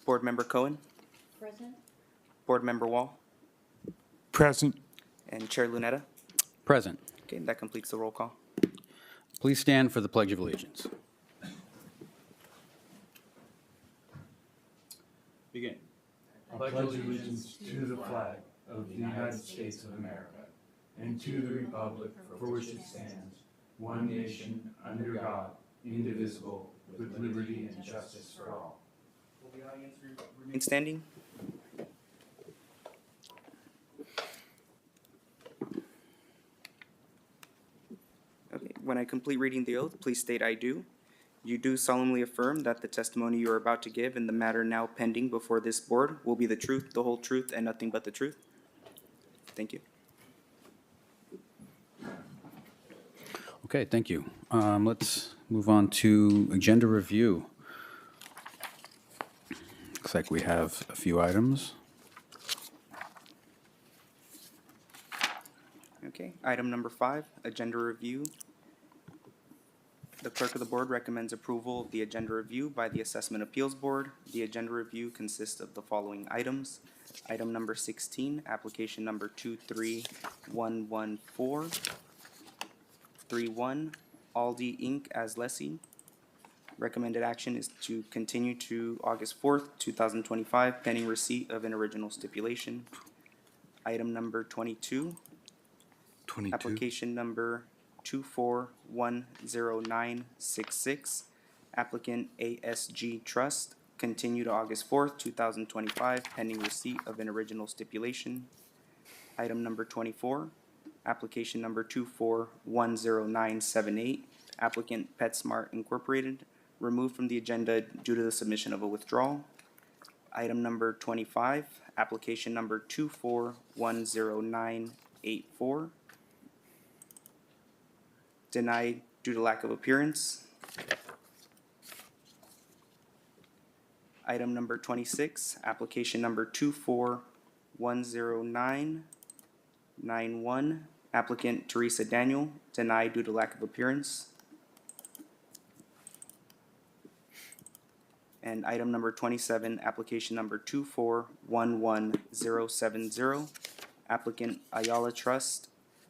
Board Member Cohen, Present. Board Member Wall, Present. and Chair Lunetta. Present. Okay, that completes the roll call. Please stand for the Pledge of Allegiance. Begin. I pledge allegiance to the flag of the United States of America and to the republic for which it stands, one nation, under God, indivisible, with liberty and justice for all. Will the audience remain standing? Okay, when I complete reading the oath, please state "I do." You do solemnly affirm that the testimony you are about to give in the matter now pending before this board will be the truth, the whole truth, and nothing but the truth? Thank you. Okay, thank you. Let's move on to agenda review. Looks like we have a few items. Okay, item number 5, agenda review. The clerk of the board recommends approval of the agenda review by the Assessment Appeals Board. The agenda review consists of the following items. Item number 16, application number 2311431, Aldi Inc. as lessee. Recommended action is to continue to August 4th, 2025, pending receipt of an original stipulation. Item number 22, application number 2410966, applicant ASG Trust, continue to August 4th, 2025, pending receipt of an original stipulation. Item number 24, application number 2410978, applicant PetSmart Incorporated, removed from the agenda due to the submission of a withdrawal. Item number 25, application number 2410984, denied due to lack of appearance. Item number 26, application number 2410991, applicant Teresa Daniel, denied due to lack of appearance. And item number 27, application number 2411070, applicant Ayala Trust,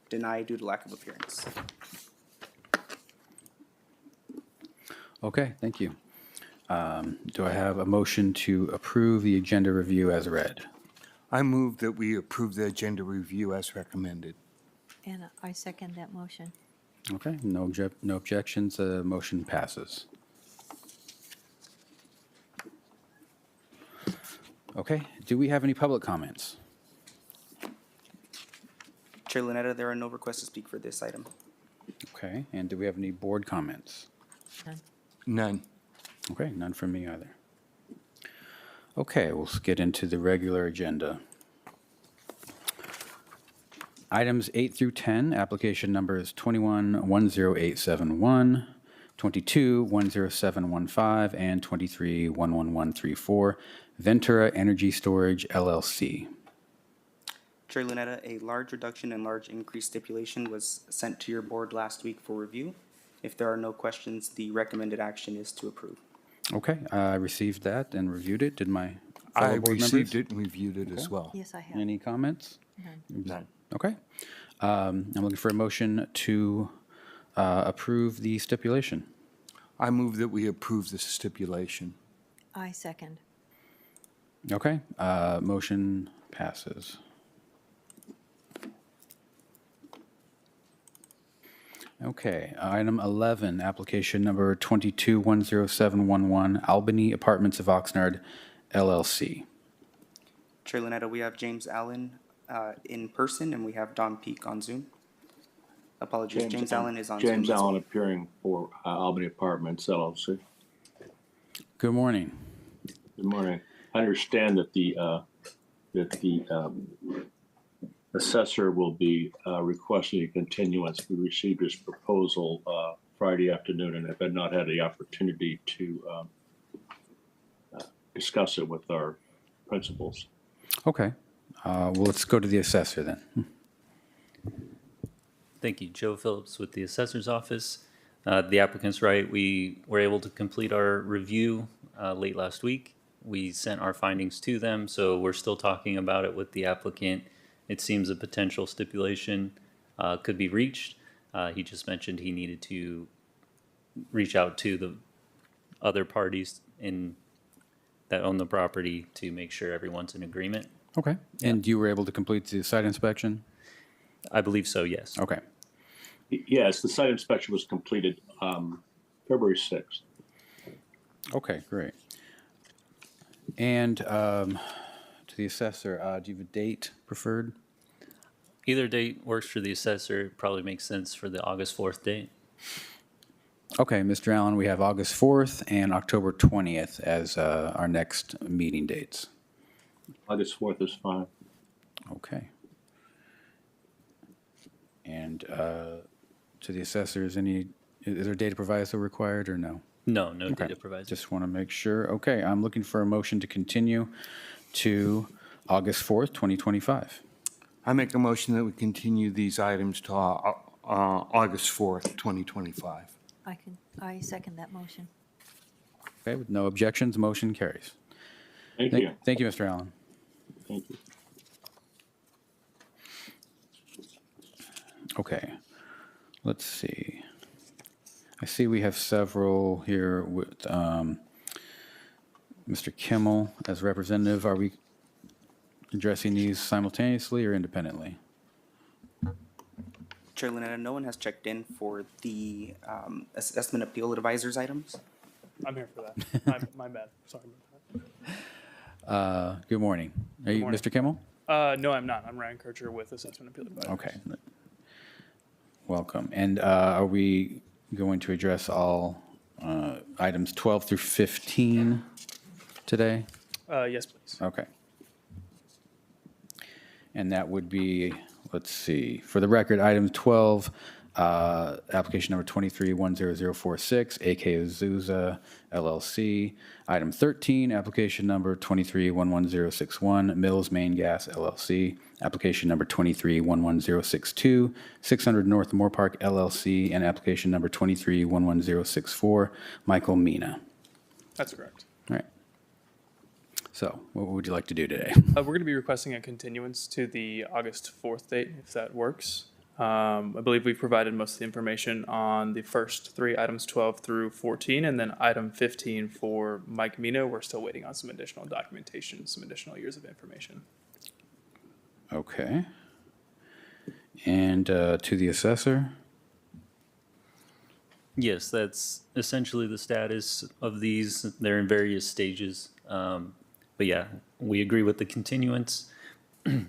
denied due to lack of appearance. Okay, thank you. Do I have a motion to approve the agenda review as read? I move that we approve the agenda review as recommended. And I second that motion. Okay, no objections, the motion passes. Okay, do we have any public comments? Chair Lunetta, there are no requests to speak for this item. Okay, and do we have any board comments? None. None. Okay, none from me either. Okay, we'll get into the regular agenda. Items 8 through 10, application numbers 21-10871, 22-10715, and 23-11134, Ventura Energy Storage LLC. Chair Lunetta, a large reduction and large increase stipulation was sent to your board last week for review. If there are no questions, the recommended action is to approve. Okay, I received that and reviewed it. Did my I fellow board received members? it and reviewed it as Okay. well. Yes, I have. Any comments? None. None. Okay. I'm looking for a motion to approve the stipulation. I move that we approve this stipulation. I second. Okay, motion passes. Okay, item 11, application number 22-10711, Albany Apartments of Oxnard LLC. Chair Lunetta, we have James Allen in person, and we have Don Peak on Zoom. Apologies, James Allen is on Zoom. James as well. Allen appearing for Albany Apartments LLC. Good morning. Good morning. I understand that the assessor will be requesting a continuance. We received his proposal Friday afternoon and have not had the opportunity to discuss it with our principals. Okay, well, let's go to the assessor then. Thank you. Joe Phillips with the Assessor's Office. The applicant's right. We were able to complete our review late last week. We sent our findings to them, so we're still talking about it with the applicant. It seems a potential stipulation could be reached. He just mentioned he needed to reach out to the other parties that own the property to make sure everyone's in agreement. Okay. And you were able to complete the site inspection? I believe so, yes. Okay. Yes, the site inspection was completed February 6th. Okay, great. And to the assessor, do you have a date preferred? Either date works for the assessor. It probably makes sense for the August 4th date. Okay, Mr. Allen, we have August 4th and October 20th as our next meeting dates. August 4th is fine. Okay. And to the assessor, is there data proviso required or no? No, no Okay. data proviso. Just want to make sure. Okay, I'm looking for a motion to continue to August 4th, 2025. I make a motion that we continue these items to August 4th, 2025. I second that motion. Okay, with no objections, motion carries. Thank you. Thank you, Mr. Allen. Thank you. Okay, let's see. I see we have several here with Mr. Kimmel as representative. Are we addressing these simultaneously or independently? Chair Lunetta, no one has checked in for the assessment appeal advisors items. I'm here for that. My bad. Sorry about that. Good morning. Are you morning. Mr. Kimmel? No, I'm not. I'm Ryan Kircher with Assessment Appeal Advisors. Okay. Welcome. And are we going to address all items 12 through 15 today? Yes, please. Okay. And that would be, let's see, for the record, item 12, application number 23-10046, AK Azusa LLC. Item 13, application number 23-11061, Mills Main Gas LLC. Application number 23-11062, 600 North Moore Park LLC. And application number 23-11064, Michael Mina. That's correct. All right. So what would you like to do today? We're going to be requesting a continuance to the August 4th date, if that works. I believe we've provided most of the information on the first three items, 12 through 14, and then item 15 for Mike Mina. We're still waiting on some additional documentation, some additional years of information. Okay. And to the assessor? Yes, that's essentially the status of these. They're in various stages. But yeah, we agree with the continuance.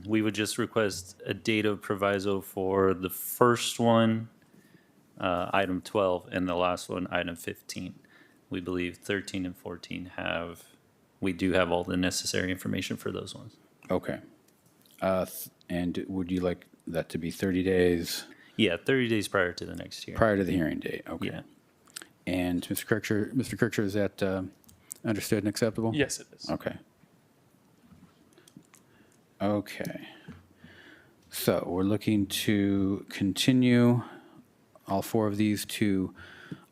We would just request a data proviso for the first one, item 12, and the last one, item 15. We believe 13 and 14 we do have all the necessary information for those ones. Okay. And would you like that to be 30 days Yeah, 30 days prior to the next hearing. prior to the hearing date? Okay. Yeah. And Mr. Kircher, is that understood and acceptable? Yes, it is. Okay. Okay. So we're looking to continue all four of these to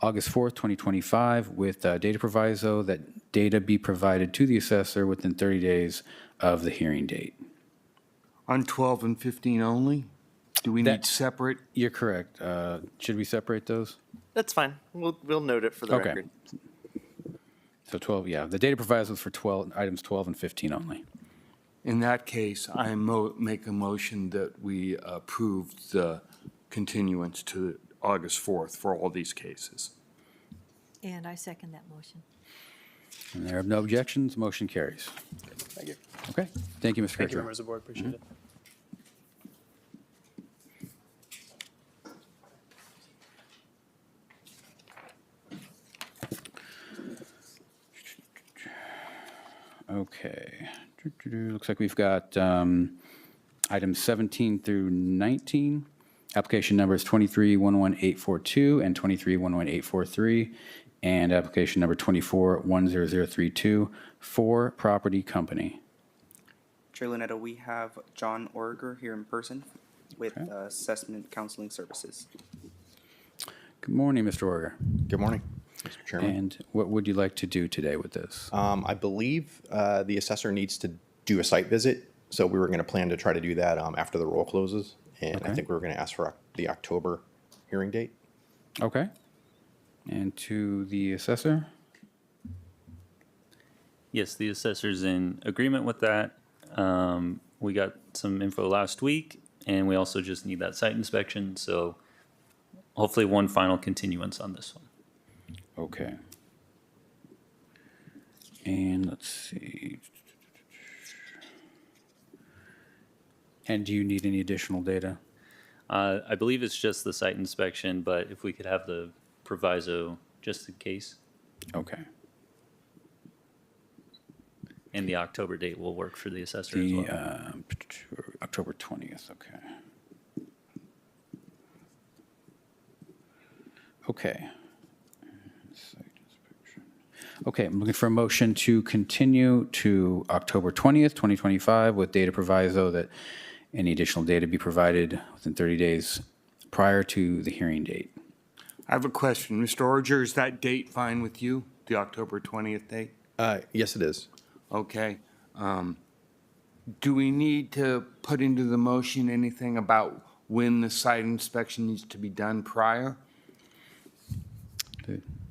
August 4th, 2025 with data proviso that data be provided to the assessor within 30 days of the hearing date. On 12 and 15 only? Do we That- need separate? You're correct. Should we separate those? That's fine. We'll note it for the Okay. record. So 12, yeah, the data proviso is for 12, items 12 and 15 only. In that case, I make a motion that we approve the continuance to August 4th for all these cases. And I second that motion. And there are no objections, motion carries. Thank you. Okay, thank you, Mr. Thank you, Kircher. members of the board. Appreciate it. Okay. Looks like we've got items 17 through 19. Application numbers 23-11842 and 23-11843, and application number 24-10032 for Property Company. Chair Lunetta, we have John Orger here in person with Assessment Counseling Services. Good morning, Mr. Orger. Good morning. Mr. Chairman. And what would you like to do today with this? I believe the assessor needs to do a site visit, so we were going to plan to try to do that after the roll closes, and I Okay. think we were going to ask for the October hearing date. Okay. And to the assessor? Yes, the assessor's in agreement with that. We got some info last week, and we also just need that site inspection, so hopefully one final continuance on this one. Okay. And let's see. And do you need any additional data? I believe it's just the site inspection, but if we could have the proviso just in case, Okay. and the October date will work for the assessor as The well. October 20th, okay. Okay. Okay, I'm looking for a motion to continue to October 20th, 2025 with data proviso that any additional data be provided within 30 days prior to the hearing date. I have a question. Mr. Orger, is that date fine with you, the October 20th date? Yes, it is. Okay. Do we need to put into the motion anything about when the site inspection needs to be done prior?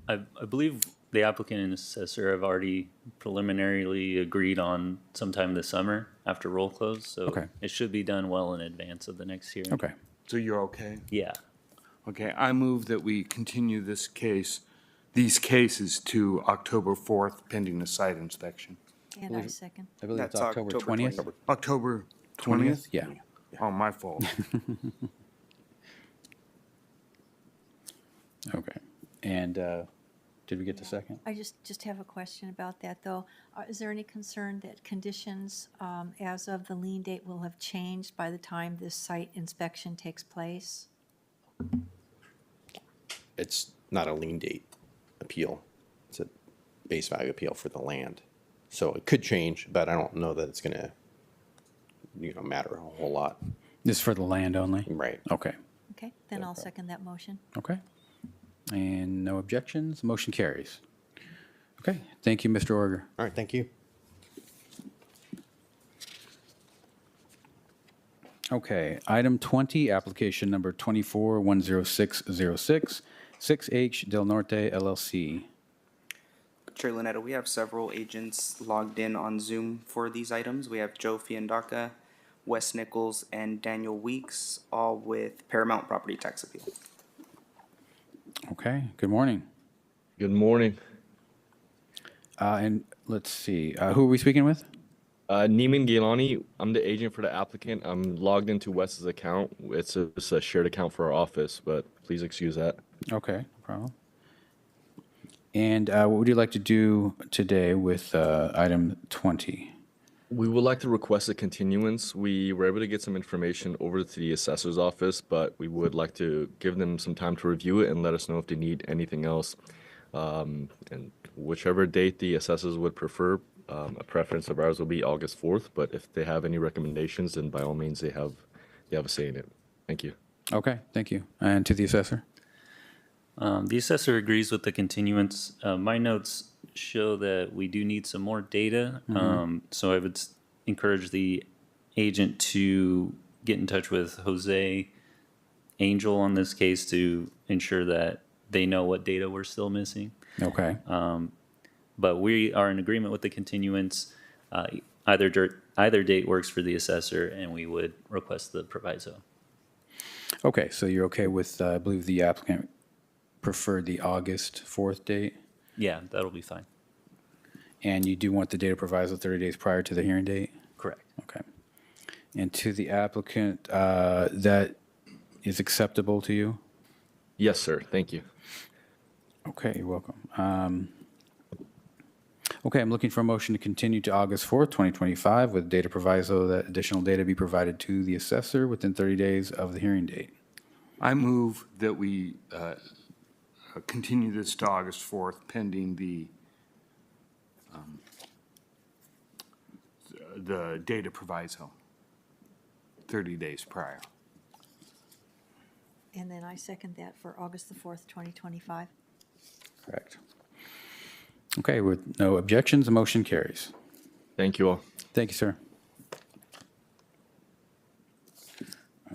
I believe the applicant and assessor have already preliminarily agreed on sometime this summer after roll close, so Okay. it should be done well in advance of the next hearing. Okay. So you're okay? Yeah. Okay, I move that we continue these cases to October 4th pending the site inspection. And I second. I believe That's it's October October 20th. October 20th? Yeah. Oh, my fault. Okay. And did we get the second? I just have a question about that, though. Is there any concern that conditions as of the lien date will have changed by the time this site inspection takes place? It's not a lien date appeal. It's a base value appeal for the land. So it could change, but I don't know that it's going to, matter a whole lot. This is for the land only? Right. Okay. Okay, then I'll second that motion. Okay. And no objections, motion carries. Okay, thank you, Mr. Orger. All right, thank you. Okay, item 20, application number 24-10606, 6H Del Norte LLC. Chair Lunetta, we have several agents logged in on Zoom for these items. We have Joe Fiandaca, Wes Nichols, and Daniel Weeks, all with Paramount Property Tax Appeal. Okay, good morning. Good morning. And let's see, who are we speaking with? Neiman Gilani. I'm the agent for the applicant. I'm logged into Wes's account. It's a shared account for our office, but please excuse that. Okay, no problem. And what would you like to do today with item 20? We would like to request a continuance. We were able to get some information over to the assessor's office, but we would like to give them some time to review it and let us know if they need anything else. And whichever date the assessors would prefer, a preference of ours will be August 4th, but if they have any recommendations, then by all means, they have a say in it. Thank you. Okay, thank you. And to the assessor? The assessor agrees with the continuance. My notes show that we do need some more data. So I would encourage the agent to get in touch with Jose Angel on this case to ensure that they know what data we're still missing. Okay. But we are in agreement with the continuance. Either date works for the assessor, and we would request the proviso. Okay, so you're okay with, I believe the applicant preferred the August 4th date? Yeah, that'll be fine. And you do want the data proviso 30 days prior to the hearing date? Correct. Okay. And to the applicant, that is acceptable to you? Yes, sir. Thank you. Okay, you're welcome. Okay, I'm looking for a motion to continue to August 4th, 2025 with data proviso that additional data be provided to the assessor within 30 days of the hearing date. I move that we continue this to August 4th pending the data proviso, 30 days prior. And then I second that for August the 4th, 2025. Correct. Okay, with no objections, the motion carries. Thank you all. Thank you, sir.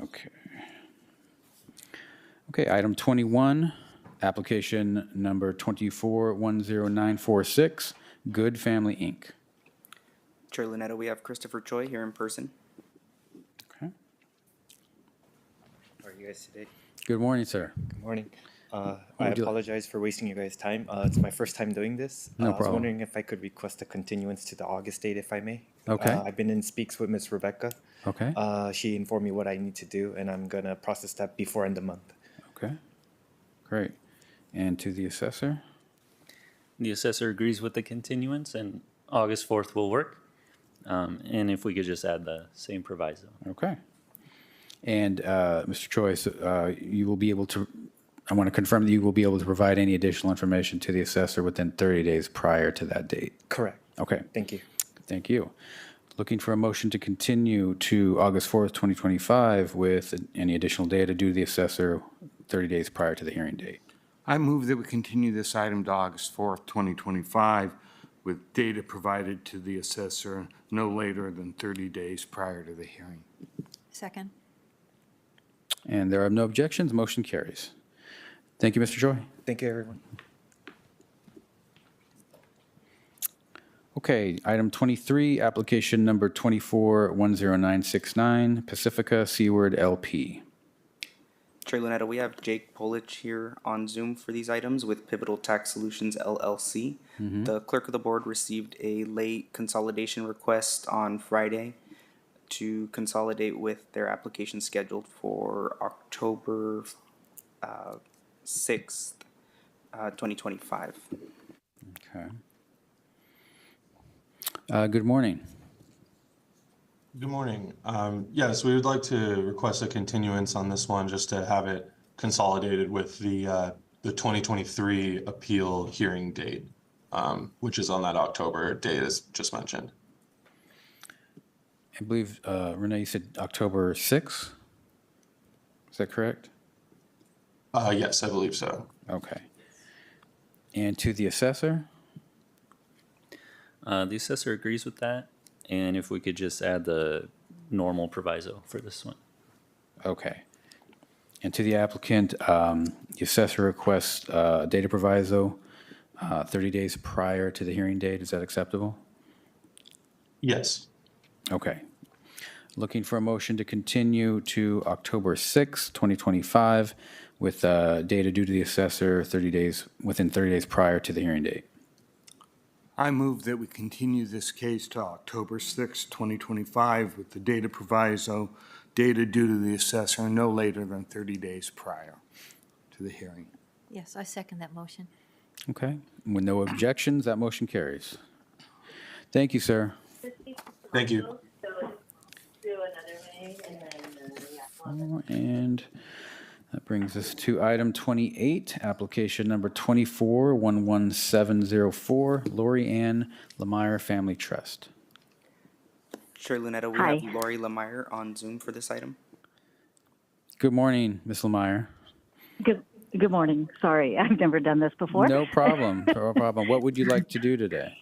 Okay. Okay, item 21, application number 2410946, Good Family, Inc. Chair Lunetta, we have Christopher Choi here in person. Okay. How are you guys today? Good morning, sir. Good morning. I would you- apologize for wasting you guys' time. It's my first time doing this. No I was problem. wondering if I could request a continuance to the August date, if I may. Okay. I've been in speaks with Ms. Rebecca. Okay, She informed me what I need to do, and I'm gonna process that before end of month. okay, great. And to the assessor? The assessor agrees with the continuance, and August 4th will work. And if we could just add the same proviso. Okay. And Mr. Choi, you will be able to, I want to confirm that you will be able to provide any additional information to the assessor within 30 days prior to that date. Correct. Okay, Thank you. thank you. Looking for a motion to continue to August 4th, 2025 with any additional data due to the assessor 30 days prior to the hearing date. I move that we continue this item to August 4th, 2025, with data provided to the assessor no later than 30 days prior to the hearing. Second. And there are no objections, motion carries. Thank you, Mr. Choi. Thank you, everyone. Okay, item 23, application number 2410969, Pacifica Seaward LP. Chair Lunetta, we have Jake Polich here on Zoom for these items with Pivotal Tax Solutions LLC. The clerk of the board received a late consolidation request on Friday to consolidate with their application scheduled for October 6th, 2025. Okay. Good morning. Good morning. Yes, we would like to request a continuance on this one just to have it consolidated with the 2023 appeal hearing date, which is on that October date as just mentioned. I believe, Renee, you said October 6th? Is that correct? Yes, I believe so. Okay. And to the assessor? The assessor agrees with that, and if we could just add the normal proviso for this one. Okay. And to the applicant, the assessor requests data proviso 30 days prior to the hearing date. Is that acceptable? Yes. Okay. Looking for a motion to continue to October 6th, 2025, with data due to the assessor 30 days, within 30 days prior to the hearing date. I move that we continue this case to October 6th, 2025, with the data proviso, data due to the assessor no later than 30 days prior to the hearing. Yes, I second that motion. Okay. With no objections, that motion carries. Thank you, sir. Thank you. And that brings us to item 28, application number 2411704, Lori Ann Lemire Family Trust. Chair Lunetta, we Hi. have Lori Lemire on Zoom for this item. Good morning, Ms. Lemire. Good morning. Sorry, I've never done this before. No problem, no problem. What would you like to do today?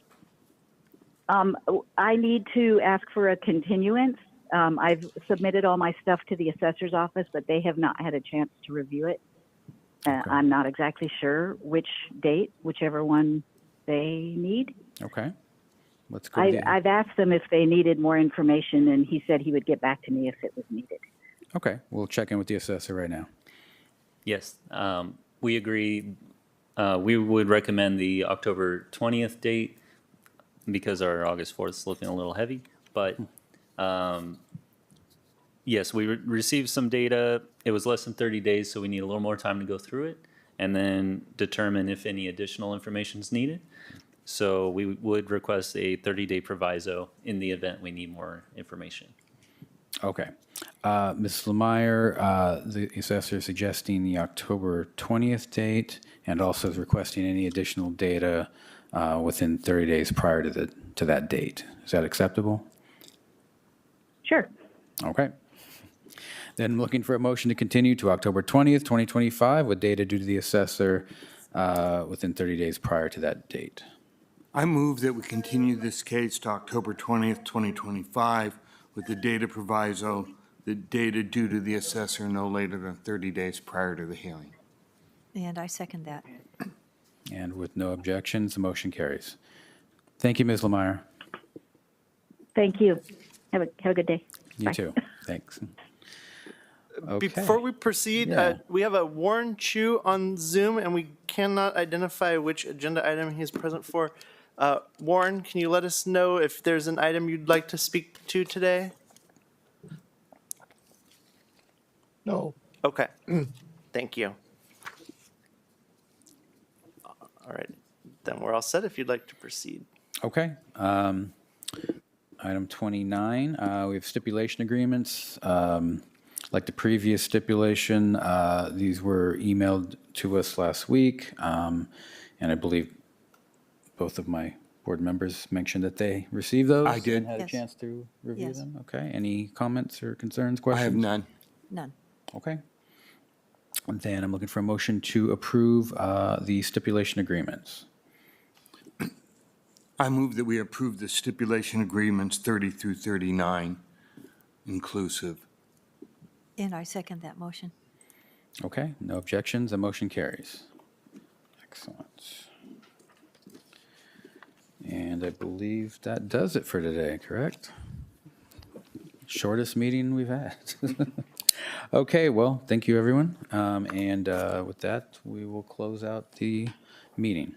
I need to ask for a continuance. I've submitted all my stuff to the assessor's office, but they have not had a chance to review it. I'm not exactly sure which date, whichever one they need. Okay. Let's go. to the- I've asked them if they needed more information, and he said he would get back to me if it was needed. Okay, we'll check in with the assessor right now. Yes, we agree. We would recommend the October 20th date because our August 4th is looking a little heavy. But yes, we received some data. It was less than 30 days, so we need a little more time to go through it and then determine if any additional information is needed. So we would request a 30-day proviso in the event we need more information. Okay. Ms. Lemire, the assessor is suggesting the October 20th date and also is requesting any additional data within 30 days prior to that date. Is that acceptable? Sure. Okay. Then looking for a motion to continue to October 20th, 2025 with data due to the assessor within 30 days prior to that date. I move that we continue this case to October 20th, 2025, with the data proviso, the data due to the assessor no later than 30 days prior to the hearing. And I second that. And with no objections, the motion carries. Thank you, Ms. Lemire. Thank you. Have a good day. You Bye. too. Thanks. Okay. Before we proceed, Yeah. we have a Warren Chu on Zoom, and we cannot identify which agenda item he is present for. Warren, can you let us know if there's an item you'd like to speak to today? No. Okay. Thank you. All right. Then we're all set if you'd like to proceed. Okay. Item 29, we have stipulation agreements. Like the previous stipulation, these were emailed to us last week, and I believe both of my board members mentioned that they received those. I did. And had a Yes. chance to review Yes. them. Okay. Any comments or concerns, I questions? have none. None. Okay. And then I'm looking for a motion to approve the stipulation agreements. I move that we approve the stipulation agreements 30 through 39 inclusive. And I second that motion. Okay, no objections, the motion carries. Excellent. And I believe that does it for today, correct? Shortest meeting we've had. Okay, well, thank you, everyone. And with that, we will close out the meeting.